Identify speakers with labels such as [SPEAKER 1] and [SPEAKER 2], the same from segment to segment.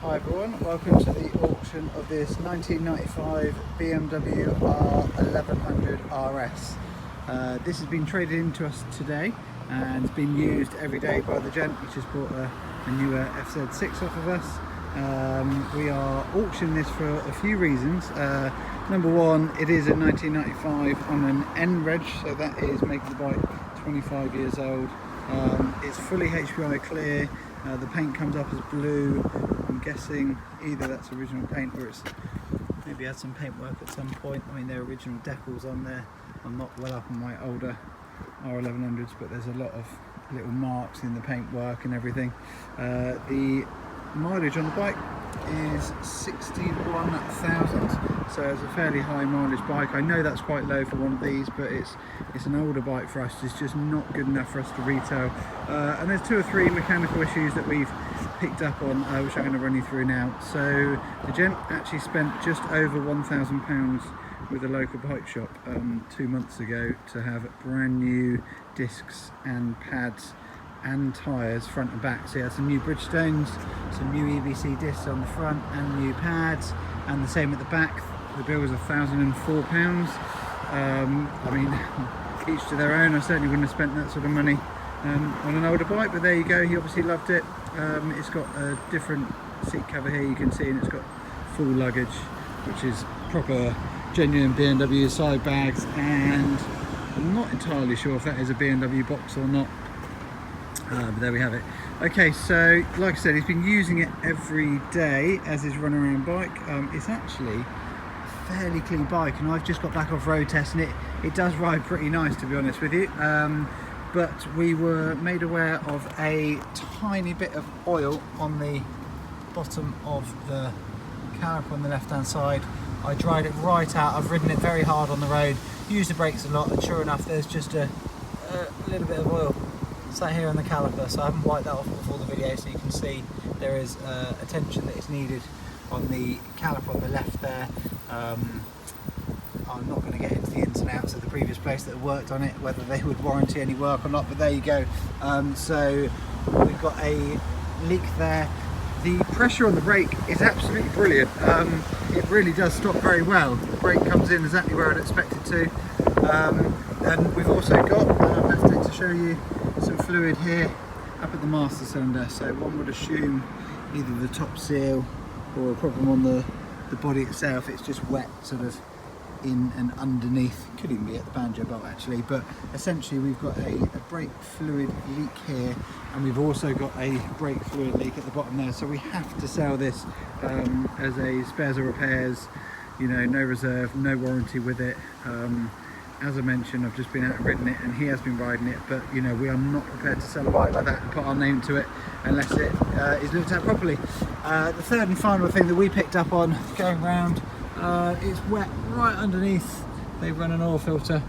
[SPEAKER 1] Hi everyone, welcome to the auction of this 1995 BMW R 1100 RS. This has been traded into us today and it's been used every day by the gent who just bought a newer FZ6 off of us. We are auctioning this for a few reasons. Number one, it is a 1995 on an N reg, so that is making the bike 25 years old. It's fully HPI clear. The paint comes up as blue. I'm guessing either that's original paint or it's maybe had some paintwork at some point. I mean, there are original decals on there. I'm not well up on my older R1100s, but there's a lot of little marks in the paintwork and everything. The mileage on the bike is 61,000, so it's a fairly high mileage bike. I know that's quite low for one of these, but it's an older bike for us. It's just not good enough for us to retail. And there's two or three mechanical issues that we've picked up on, which I'm going to run you through now. So the gent actually spent just over £1,000 with a local bike shop 2 months ago to have brand new discs and pads and tyres front and back. So he had some new Bridgestones, some new EBC discs on the front and new pads, and the same at the back. The bill was £1,004. I mean, each to their own. I certainly wouldn't have spent that sort of money on an older bike, but there you go, he obviously loved it. It's got a different seat cover here, you can see, and it's got full luggage, which is proper genuine BMW side bags, and I'm not entirely sure if that is a BMW box or not. But there we have it. Okay, so like I said, he's been using it every day as his run around bike. It's actually a fairly clean bike, and I've just got back off road testing it. It does ride pretty nice, to be honest with you. But we were made aware of a tiny bit of oil on the bottom of the caliper on the left hand side. I dried it right out. I've ridden it very hard on the road, used the brakes a lot, and sure enough there's just a little bit of oil sat here on the caliper, so I haven't wiped that off before the video, so you can see there is attention that is needed on the caliper on the left there. I'm not going to get into the ins and outs of the previous place that worked on it, whether they would warranty any work or not, but there you go. So we've got a leak there. The pressure on the brake is absolutely brilliant. It really does stop very well. The brake comes in exactly where I'd expect it to. And we've also got, left it to show you, some fluid here up at the master cylinder. So one would assume either the top seal or a problem on the body itself. It's just wet sort of in and underneath. Could even be at the banjo bolt actually, but essentially we've got a brake fluid leak here, and we've also got a brake fluid leak at the bottom there. So we have to sell this as a spares or repairs, you know, no reserve, no warranty with it. As I mentioned, I've just been out and ridden it, and he has been riding it, but you know, we are not prepared to sell a bike like that and put our name to it unless it is looked at properly. The third and final thing that we picked up on going round, it's wet right underneath. They've run an oil filter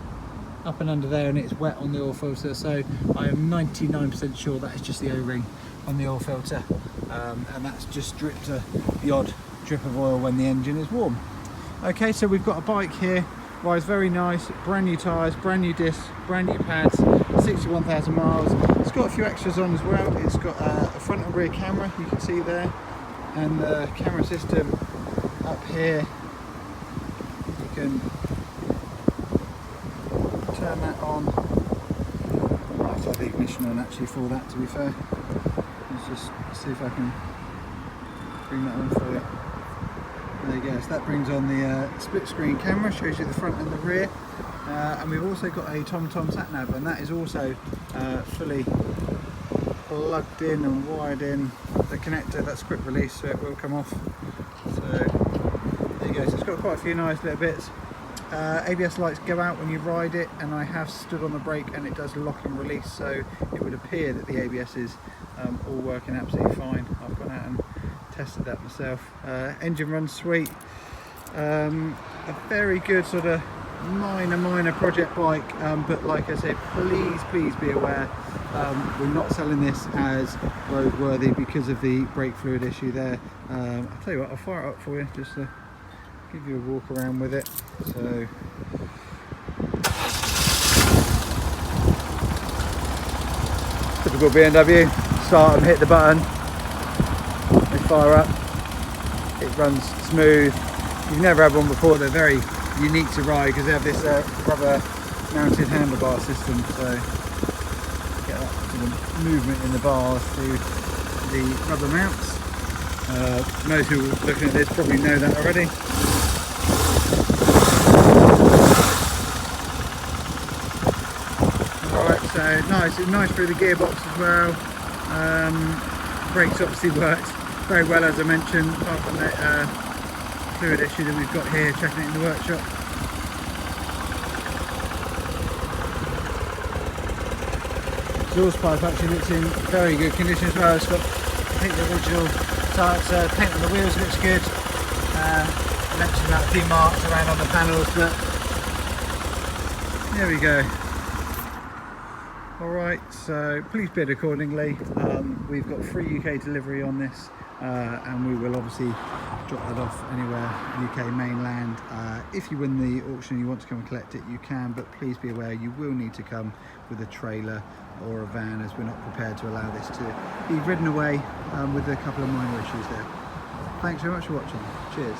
[SPEAKER 1] up and under there, and it's wet on the oil filter, so I am 99% sure that is just the O-ring on the oil filter, and that's just dripped the odd drip of oil when the engine is warm. Okay, so we've got a bike here. Rides very nice, brand new tyres, brand new discs, brand new pads, 61,000 miles. It's got a few extras on as well. It's got a front and rear camera, you can see there, and the camera system up here. You can turn that on. I might have to have the ignition on actually for that, to be fair. Let's just see if I can bring that on for you. There you go, so that brings on the split screen camera, shows you the front and the rear, and we've also got a TomTom sat nav, and that is also fully plugged in and wired in. The connector, that's quick release, so it will come off. So there you go, so it's got quite a few nice little bits. ABS lights go out when you ride it, and I have stood on the brake and it does lock and release, so it would appear that the ABS is all working absolutely fine. I've gone out and tested that myself. Engine runs sweet. A very good sort of minor project bike, but like I said, please be aware, we're not selling this as roadworthy because of the brake fluid issue there. I'll tell you what, I'll fire it up for you just to give you a walk around with it. So typical BMW, start and hit the button, they fire up. it runs smooth. If you've never had one before, they're very unique to ride because they have this rubber mounted handlebar system, so get that sort of movement in the bars through the rubber mounts. Most people looking at this probably know that already. Alright, so nice through the gearbox as well. Brakes obviously worked very well, as I mentioned, apart from the fluid issue that we've got here, checking it in the workshop. Exhaust pipe actually looks in very good condition as well. It's got, I think, the original paint on the wheels looks good. I mentioned about a few marks around on the panels, but there we go. Alright, so please bid accordingly. We've got free UK delivery on this, and we will obviously drop that off anywhere UK mainland. If you win the auction and you want to come and collect it, you can, but please be aware you will need to come with a trailer or a van, as we're not prepared to allow this to be ridden away with a couple of minor issues there. Thanks very much for watching. Cheers.